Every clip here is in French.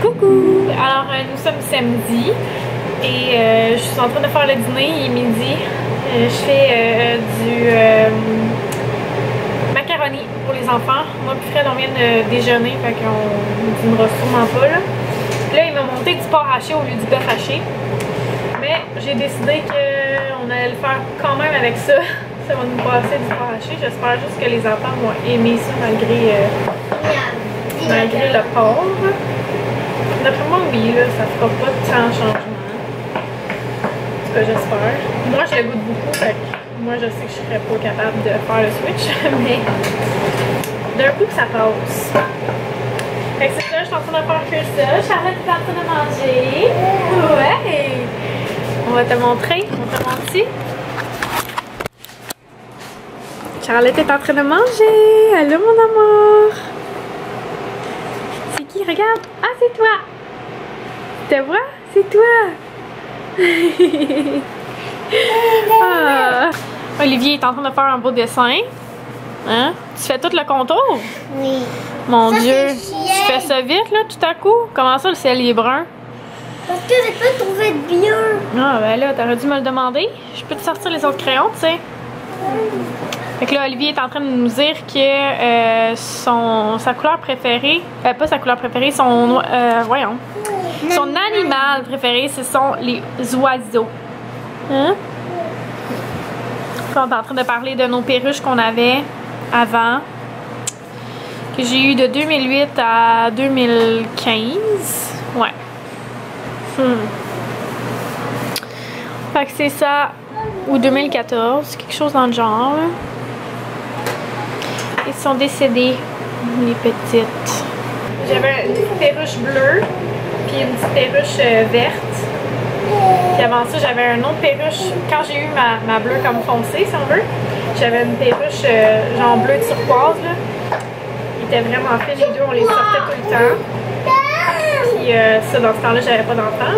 Coucou! Alors, nous sommes samedi et je suis en train de faire le dîner, il est midi. Je fais du macaroni pour les enfants. Moi et Fred, on vient de déjeuner, fait qu'on ne dînera sûrement pas. Là, il m'a monté du porc haché au lieu du bœuf haché. Mais j'ai décidé qu'on allait le faire quand même avec ça. Ça va nous passer du porc haché. J'espère juste que les enfants vont aimer ça malgré le porc. D'après moi, oui, là, ça fera pas de tant changement. En tout cas, j'espère. Moi, je le goûte beaucoup, fait que moi, je sais que je serais pas capable de faire le switch, mais d'un coup, ça passe. Fait que c'est ça, je suis en train de faire que ça. Charlotte est en train de manger. Ouais! On va te montrer. On te montre ici. Charlotte est en train de manger. Allô, mon amour. C'est qui? Regarde. Ah, c'est toi. Tu vois? C'est toi. Ah. Olivier est en train de faire un beau dessin. Hein? Tu fais tout le contour? Oui. Mon Ça, Dieu. c'est Tu fais ça vite, là, tout à coup? Comment ça, le ciel est brun? Parce que j'ai pas trouvé de bien. Ah, ben là, t'aurais dû me le demander. Je peux te sortir les autres crayons, tu sais. Fait que là, Olivier est en train de nous dire que sa couleur préférée, pas sa couleur préférée, son animal préféré, ce sont les oiseaux. Hein? Puis on est en train de parler de nos perruches qu'on avait avant, que j'ai eu de 2008 à 2015. Ouais. Fait que c'est ça, ou 2014, quelque chose dans le genre. Là. Ils sont décédés, les petites. J'avais une petite perruche bleue, puis une petite perruche verte. Puis avant ça, j'avais une autre perruche. Quand j'ai eu ma bleue comme foncée, si on veut, j'avais une perruche genre bleu turquoise. Là. Ils étaient vraiment faits, les deux, on les sortait tout le temps. Puis ça, dans ce temps-là, j'avais pas d'enfant.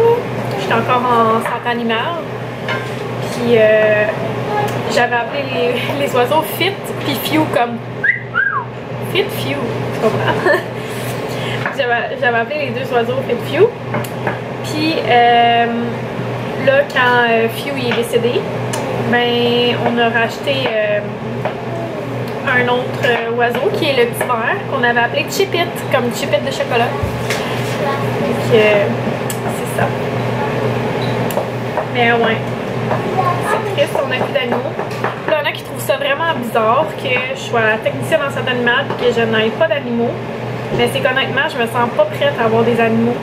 J'étais encore en santé animale. Puis j'avais appelé les oiseaux Fit puis Few comme Fit Few, tu comprends? J'avais appelé les deux oiseaux Fit Few. Puis là, quand Few il est décédé, ben on a racheté un autre oiseau qui est le petit vert qu'on avait appelé Chip It, comme Chip It de chocolat. Donc c'est ça. Mais ouais. C'est triste, on n'a plus d'animaux. Là, il y en a qui trouvent ça vraiment bizarre que je sois technicienne en santé animale et que je n'aille pas d'animaux. Mais c'est qu'honnêtement, je me sens pas prête à avoir des animaux.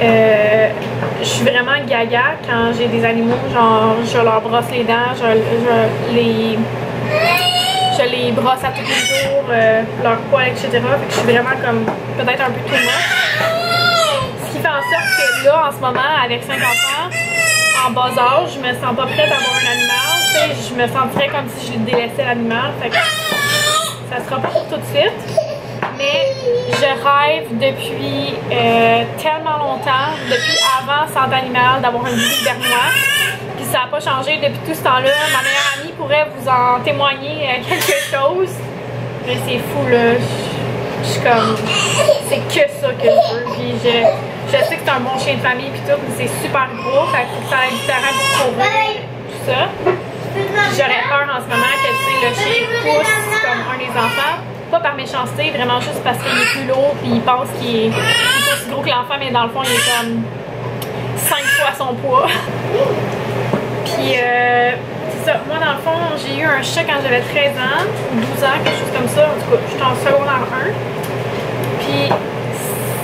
Je suis vraiment gaga quand j'ai des animaux, genre je leur brosse les dents, je les brosse à tous les jours, leur poils, etc. Fait que je suis vraiment comme peut-être un peu too much. Ce qui fait en sorte que là, en ce moment, avec 5 enfants, en bas âge, je me sens pas prête à avoir un animal. T'sais, je me sentirais comme si je délaissais l'animal. Fait que ça sera pas pour tout de suite. Mais je rêve depuis tellement longtemps, depuis avant Santé Animale, d'avoir une vie bernois. Puis ça n'a pas changé depuis tout ce temps-là. Ma meilleure amie pourrait vous en témoigner quelque chose. Mais c'est fou là. Je suis comme, c'est que ça que je veux. Puis je sais que c'est un bon chien de famille puis tout, mais c'est super gros. Fait que ça va être différent pour courir, tout ça. J'aurais peur en ce moment que le chien pousse comme un des enfants. Pas par méchanceté, vraiment juste parce qu'il est plus lourd puis il pense qu'il est aussi gros que l'enfant, mais dans le fond il est comme 5 fois son poids. Puis c'est ça, moi dans le fond j'ai eu un chat quand j'avais 13 ans ou 12 ans, quelque chose comme ça. En tout cas, j'étais en secondaire 1. Puis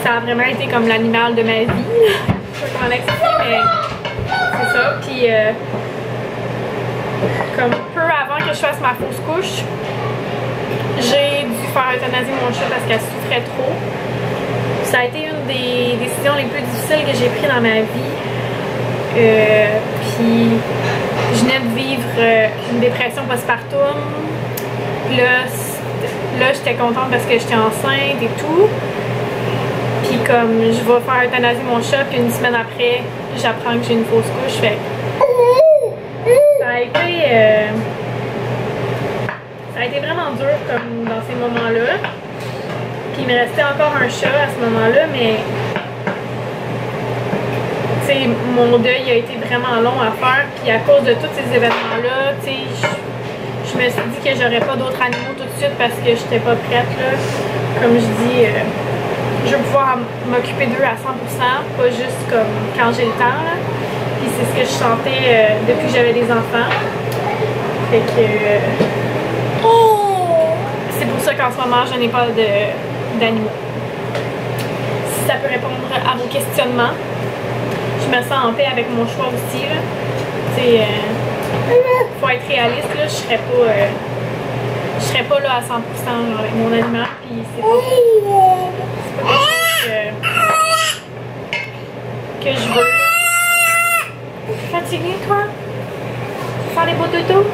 ça a vraiment été comme l'animal de ma vie. Je sais pas comment l'expliquer, mais c'est ça. Puis comme peu avant que je fasse ma fausse couche, j'ai dû faire euthanasier mon chat parce qu'elle souffrait trop. Ça a été une des décisions les plus difficiles que j'ai prises dans ma vie. Puis je venais de vivre une dépression postpartum. Puis là j'étais contente parce que j'étais enceinte et tout. Puis comme je vais faire euthanasier mon chat, puis une semaine après, j'apprends que j'ai une fausse couche. Fait ça a été vraiment dur comme dans ces moments-là. Puis il me restait encore un chat à ce moment-là, mais mon deuil a été vraiment long à faire. Puis à cause de tous ces événements-là, tu sais, je me suis dit que j'aurais pas d'autres animaux tout de suite parce que j'étais pas prête, là. Comme je dis, je veux pouvoir m'occuper d'eux à 100%, pas juste comme quand j'ai le temps, là. Puis c'est ce que je sentais depuis que j'avais des enfants. Fait que... c'est pour ça qu'en ce moment, je n'ai pas d'animaux. Si ça peut répondre à vos questionnements, je me sens en paix avec mon choix aussi, là. Tu sais, faut être réaliste, là, je serais pas là à 100% genre, avec mon animal, puis c'est pas quelque chose que je veux. T'es fatiguée, toi? Tu fais des beaux dodos?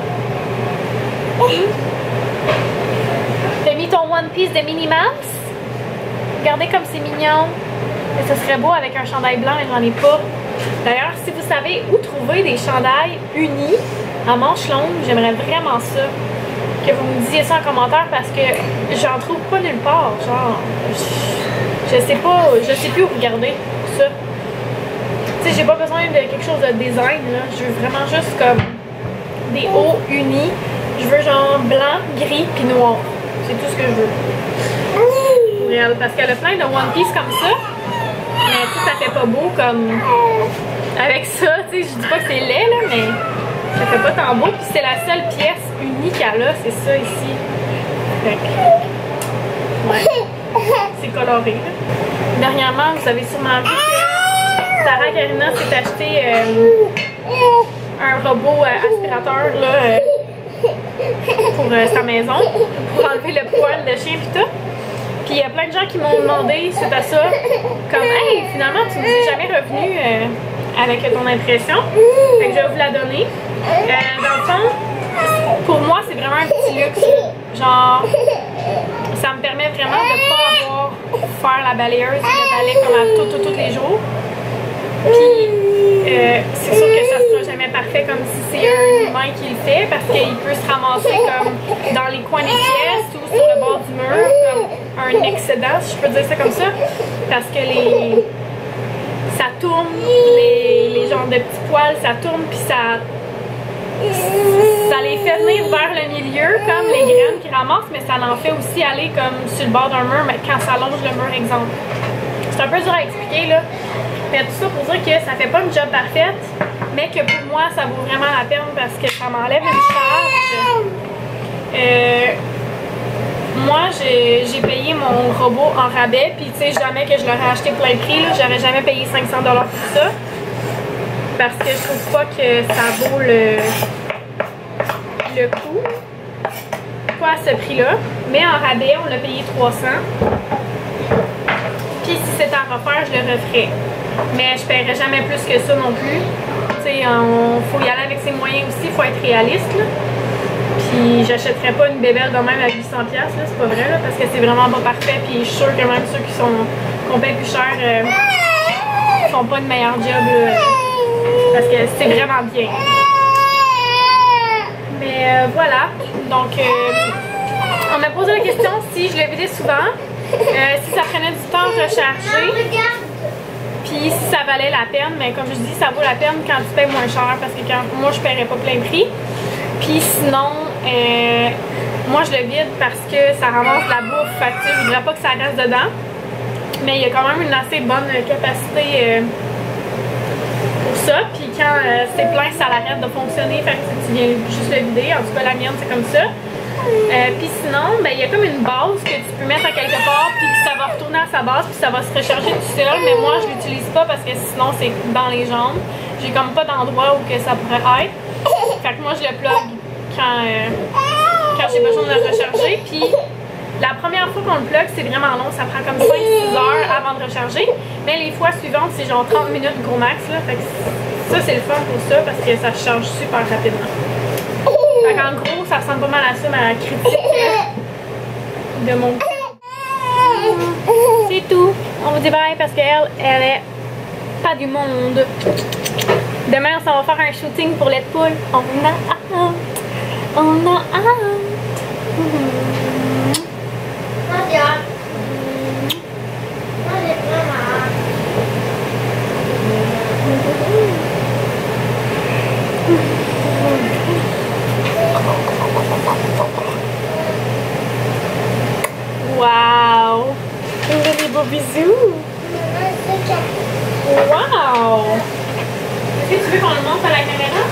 T'as mis ton One Piece de Minnie Mouse? Regardez comme c'est mignon. Mais ce serait beau avec un chandail blanc, mais j'en ai pas. D'ailleurs, si vous savez où trouver des chandails unis en manches longues, j'aimerais vraiment ça. Que vous me disiez ça en commentaire parce que j'en trouve pas nulle part. Genre, je sais plus où regarder ça. Tu sais, j'ai pas besoin de quelque chose de design, là. Je veux vraiment juste comme des hauts unis. Je veux genre blanc, gris puis noir. C'est tout ce que je veux. Réel, parce qu'elle a plein de One Piece comme ça. Mais tu sais, ça fait pas beau comme avec ça. Tu sais, je dis pas que c'est laid là, mais ça fait pas tant beau. Puis c'est la seule pièce unie qu'elle a, c'est ça ici. Fait que, ouais. C'est coloré là. Dernièrement, vous avez sûrement vu que Sarah Karina s'est acheté un robot aspirateur là, pour sa maison, pour enlever le poil de chien pis tout. Puis il y a plein de gens qui m'ont demandé suite à ça, comme hey, finalement tu nous es jamais revenu avec ton impression. Fait que je vais vous la donner. Dans le fond, pour moi c'est vraiment un petit luxe. Genre, ça me permet vraiment de pas avoir faire la balayeuse, le balai comme à tous les jours. Puis c'est sûr que ça sera jamais parfait comme si c'est un humain qui le fait parce qu'il peut se ramasser comme dans les coins des pièces ou sur le bord du mur comme un excédent, si je peux dire ça comme ça, parce que ça tourne, les genres de petits poils, ça tourne puis ça les fait venir vers le milieu comme les graines qu'ils ramassent, mais ça l'en fait aussi aller comme sur le bord d'un mur, mais quand ça longe le mur, exemple. C'est un peu dur à expliquer là. Mais tout ça pour dire que ça fait pas une job parfaite, mais que pour moi ça vaut vraiment la peine parce que ça m'enlève une charge. Moi j'ai payé mon robot en rabais, puis tu sais jamais que je l'aurais acheté plein prix, j'aurais jamais payé 500$ pour ça. Parce que je trouve pas que ça vaut le coût. Pas à ce prix-là. Mais en rabais, on l'a payé 300$. Puis si c'était à refaire, je le referais. Mais je paierais jamais plus que ça non plus. Tu sais, faut y aller avec ses moyens aussi, faut être réaliste. Là. Puis j'achèterais pas une bébelle de même à 800$, c'est pas vrai, là, parce que c'est vraiment pas parfait. Puis je suis sûre que même ceux qu'on paye plus cher font pas de meilleur job. Parce que c'est vraiment bien. Mais voilà. Donc, on m'a posé la question si je le vidais souvent, si ça prenait du temps à recharger, puis si ça valait la peine. Mais comme je dis, ça vaut la peine quand tu payes moins cher parce que moi, je paierais pas plein prix. Puis sinon, moi, je le vide parce que ça ramasse de la bouffe. Fait que, je voudrais pas que ça reste dedans. Mais il y a quand même une assez bonne capacité pour ça, puis quand c'est plein, ça l'arrête de fonctionner, fait que tu viens juste le vider. En tout cas, la mienne, c'est comme ça. Puis sinon, ben, il y a comme une base que tu peux mettre à quelque part, puis ça va retourner à sa base, puis ça va se recharger tout seul. Mais moi, je l'utilise pas parce que sinon, c'est dans les jambes. J'ai comme pas d'endroit où que ça pourrait être. Fait que moi, je le plug quand j'ai besoin de le recharger. Puis la première fois qu'on le plug, c'est vraiment long, ça prend comme 5-6 heures avant de recharger. Mais les fois suivantes, c'est genre 30 minutes gros max. Là. Fait que ça, c'est le fun pour ça parce que ça charge super rapidement. Fait qu'en gros, ça ressemble pas mal à ça, ma critique de mon c'est tout. On vous dit bye parce qu'elle est pas du monde. Demain, on va faire un shooting pour Let Pool. On a hâte. On a hâte. Hãy subscribe cho kênh Ghiền Mì Gõ để không bỏ lỡ bisous! Wow! Est-ce que tu veux qu'on le montre à la caméra?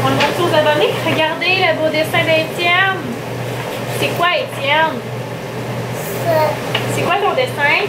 On le montre aux abonnés? Regardez le beau dessin d'Étienne! C'est quoi, Étienne? C'est quoi ton dessin?